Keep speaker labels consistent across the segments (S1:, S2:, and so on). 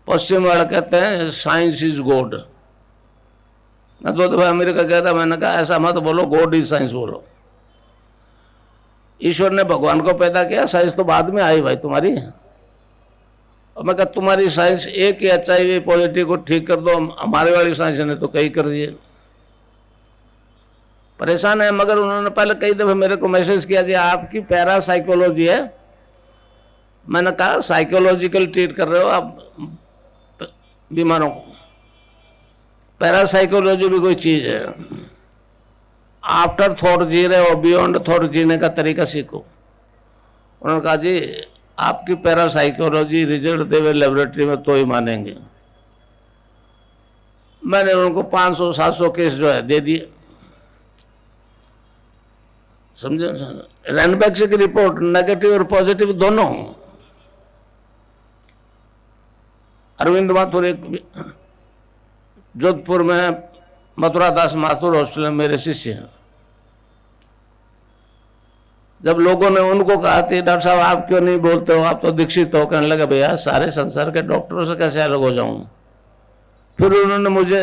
S1: पश्चिम वाले कहते हैं साइंस इज गॉड। मैं 2 दफा अमेरिका गया था, मैंने कहा ऐसा मत बोलो, गॉड इज साइंस बोलो। ईश्वर ने भगवान को पैदा किया, साइंस तो बाद में आई भाई तुम्हारी। और मैं कहा तुम्हारी साइंस एक ही HIV पॉजिटिव को ठीक कर दो, हमारे वाली साइंस ने तो कई कर दिए। परेशान है। मगर उन्होंने पहले कई दफे मेरे को मैसेज किया जी आपकी पैरासाइकोलॉजी है। मैंने कहा साइकोलॉजिकल ट्रीट कर रहे हो आप बीमारों को, पैरासाइकोलॉजी भी कोई चीज है। आफ्टर थॉट जी रहे हो, बियॉन्ड थॉट जीने का तरीका सीखो। उन्होंने कहा जी आपकी पैरासाइकोलॉजी रिजल्ट देवे लेबोरेटरी में तो ही मानेंगे। मैंने उनको 500-700 केस जो है दे दिए, समझे। रैनबैक्सी की रिपोर्ट नेगेटिव और पॉजिटिव दोनों। अरविंद माथुर एक जोधपुर में मथुरा दास माथुर हॉस्पिटल में मेरे शिष्य हैं। जब लोगों ने उनको कहा थी डॉक्टर साहब आप क्यों नहीं बोलते हो, आप तो दीक्षित हो, कहने लगे भैया सारे संसार के डॉक्टरों से कैसे अलग हो जाऊं। फिर उन्होंने मुझे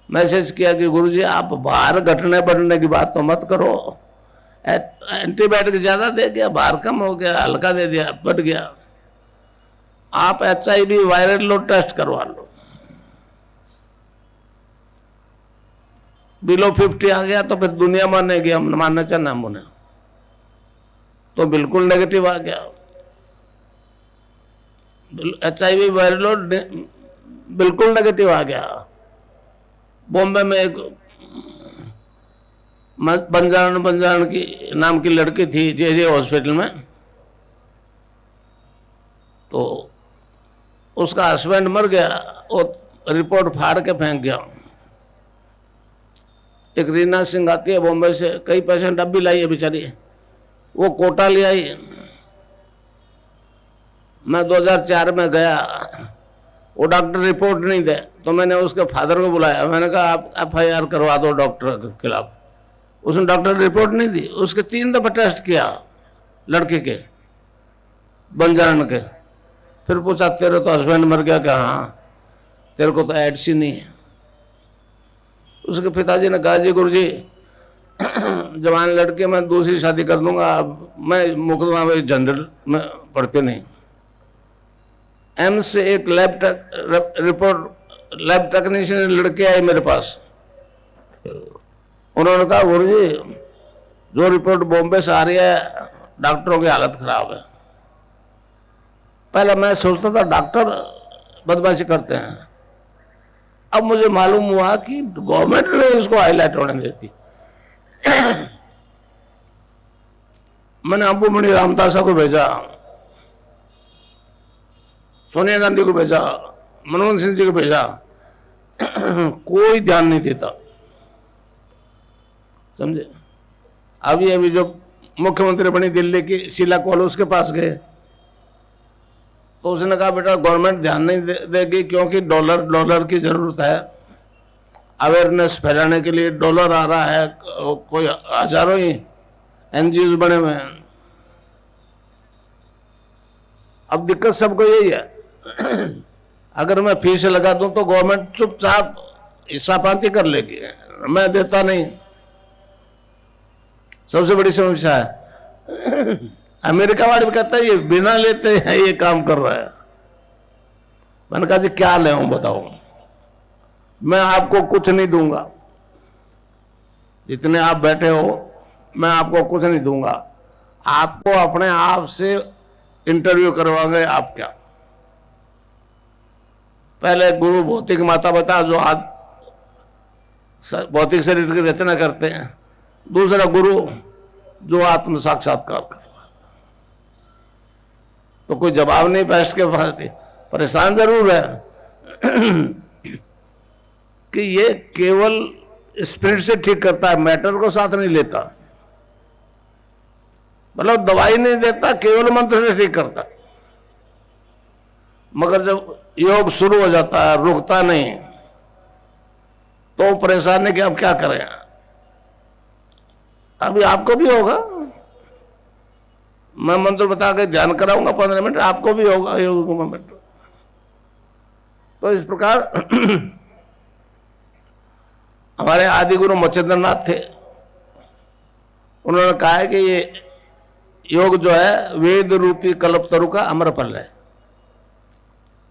S1: मैसेज किया कि गुरुजी आप बाहर घटने बढ़ने की बात तो मत करो, एंटीबायोटिक ज्यादा दे गया, बाहर कम हो गया, हल्का दे दिया बढ़ गया, आप HIV वायरल लोड टेस्ट करवा लो। बिलो 50 आ गया तो फिर दुनिया मानेगी, हम मानना चाहना हम उन्हें, तो बिल्कुल नेगेटिव आ गया। HIV वायरल लोड बिल्कुल नेगेटिव आ गया। बॉम्बे में एक बंजारण की नाम की लड़की थी JJ हॉस्पिटल में, तो उसका हस्बैंड मर गया, वो रिपोर्ट फाड़ के फेंक गया। एक रीना सिंह आती है बॉम्बे से, कई पेशेंट अब भी लाई है बेचारी, वो कोटा ले आई। मैं 2004 में गया, वो डॉक्टर रिपोर्ट नहीं दे, तो मैंने उसके फादर को बुलाया, मैंने कहा आप FIR करवा दो डॉक्टर के खिलाफ। उसने डॉक्टर रिपोर्ट नहीं दी, उसके 3 दफा टेस्ट किया लड़के के बंजारण के। फिर पूछा तेरे तो हस्बैंड मर गया, क्या हाँ, तेरे को तो एड्स ही नहीं है। उसके पिताजी ने कहा जी गुरुजी जवान लड़के मैं दूसरी शादी कर दूंगा, मैं मुकदमा में जनरल में पढ़ते नहीं। एम्स से एक लैब टेक्नीशियन लड़के आए मेरे पास, उन्होंने कहा गुरुजी जो रिपोर्ट बॉम्बे से आ रही है डॉक्टरों की हालत खराब है। पहले मैं सोचता था डॉक्टर बदमाशी करते हैं, अब मुझे मालूम हुआ कि गवर्नमेंट ने इसको हाईलाइट होने देती। मैंने अंबुमणि रामदासा को भेजा, सोनिया गांधी को भेजा, मनमोहन सिंह जी को भेजा, कोई ध्यान नहीं देता, समझे। अभी जो मुख्यमंत्री बनी दिल्ली की शीला कोल, उसके पास गए तो उसने कहा बेटा गवर्नमेंट ध्यान नहीं देगी क्योंकि डॉलर की जरूरत है, अवेयरनेस फैलाने के लिए डॉलर आ रहा है, कोई हजारों ही NGOs बने हुए हैं। अब दिक्कत सबको यही है अगर मैं फीस लगा दूं तो गवर्नमेंट चुपचाप हिस्सा पाती कर लेगी, मैं देता नहीं, सबसे बड़ी समस्या है। अमेरिका वाले भी कहता है ये बिना लेते हैं ये काम कर रहा है। मैंने कहा जी क्या ले बताओ, मैं आपको कुछ नहीं दूंगा, जितने आप बैठे हो मैं आपको कुछ नहीं दूंगा, आपको अपने आप से इंटरव्यू करवाएंगे। आप क्या पहले गुरु भौतिक माता बता जो आज भौतिक शरीर की रचना करते हैं, दूसरा गुरु जो आत्म साक्षात्कार कर, तो कोई जवाब नहीं बैठ के पास। परेशान जरूर है कि ये केवल स्पिरिट से ठीक करता है, मैटर को साथ नहीं लेता, मतलब दवाई नहीं देता, केवल मंत्र से ठीक करता। मगर जब योग शुरू हो जाता है रुकता नहीं, तो परेशान है कि अब क्या करें। अभी आपको भी होगा, मैं मंत्र बता के ध्यान कराऊंगा 15 मिनट, आपको भी होगा योग मोमेंट। तो इस प्रकार हमारे आदि गुरु मच्छिंद्रनाथ थे, उन्होंने कहा है कि ये योग जो है वेद रूपी कल्पतरु का अमर फल है।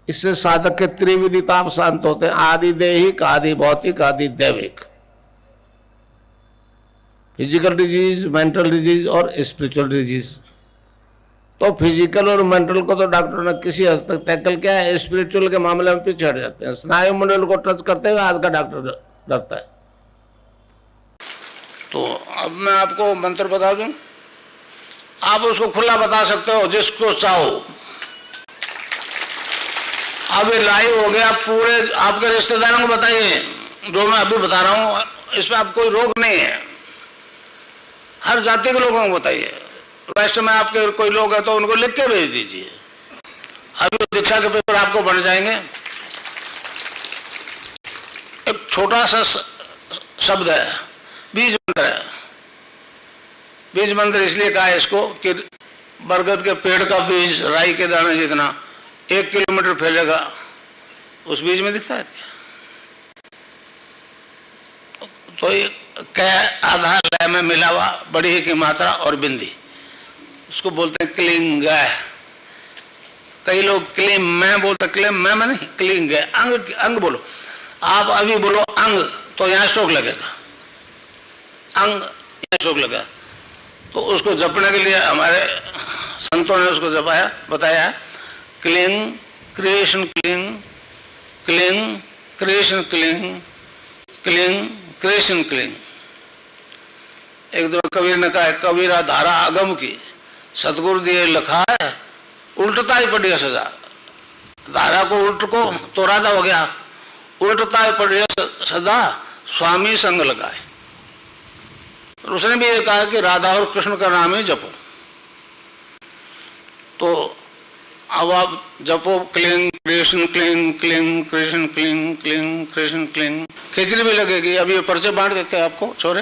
S1: इससे साधक के त्रिविधि ताप शांत होते हैं, आदि देहिक, आदि भौतिक, आदि दैविक, फिजिकल डिजीज, मेंटल डिजीज और स्पिरिचुअल डिजीज। तो फिजिकल और मेंटल को तो डॉक्टर ने किसी हद तक टैकल किया है, स्पिरिचुअल के मामले में पीछे हट जाते हैं। स्नायु मंडल को टच करते हुए आज का डॉक्टर डरता है। तो अब मैं आपको मंत्र बता दूं, आप उसको खुला बता सकते हो जिसको चाहो। अब ये लाइव हो गया, पूरे आपके रिश्तेदारों को बताइए जो मैं अभी बता रहा हूं, इसमें अब कोई रोक नहीं है, हर जाति के लोगों को बताइए। वैसे में आपके कोई लोग हैं तो उनको लिख के भेज दीजिए, अभी दीक्षा के पेपर आपको बन जाएंगे। एक छोटा सा शब्द है, बीज मंत्र है। बीज मंत्र इसलिए कहा है इसको कि बरगद के पेड़ का बीज राई के दाने जितना 1 किलोमीटर फैलेगा, उस बीज में दिखता है क्या? तो ये कै आधा लय में मिला हुआ, बड़ी की मात्रा और बिंदी, उसको बोलते हैं क्लिंग। कई लोग क्लीम मैं बोलते, क्लीम मैं नहीं, क्लिंग। अंग अंग बोलो, आप अभी बोलो अंग तो यहाँ स्ट्रोक लगेगा, अंग यहाँ स्ट्रोक लगा। तो उसको जपने के लिए हमारे संतों ने उसको जपाया, बताया cling creation cling, cling creation cling, cling creation cling. एक दो कबीर ने कहा है, कबीरा धारा आगम की सतगुरु दिए लिखा है, उल्टता ही पड़ी सजा। धारा को उल्ट को तो राधा हो गया, उल्टता ही पड़ी सदा स्वामी संग लगाए। उसने भी ये कहा कि राधा और कृष्ण का नाम ही जपो। तो अब आप जपो क्लिंग कृष्ण क्लिंग, क्लिंग कृष्ण क्लिंग, क्लिंग कृष्ण क्लिंग। खिचड़ी भी लगेगी। अभी ये पर्चे बांट देते हैं आपको छोरे,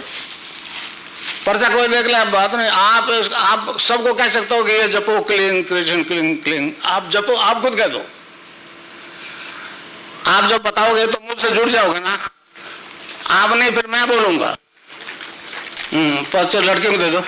S1: पर्चा कोई देख ले, आप बात नहीं। आप सबको कह सकते हो कि ये जपो क्लिंग कृष्ण क्लिंग क्लिंग, आप जपो, आप खुद कह दो। आप जब बताओगे तो मुझसे जुड़ जाओगे ना, आप नहीं फिर मैं बोलूंगा। पर्चा लड़के को दे दो।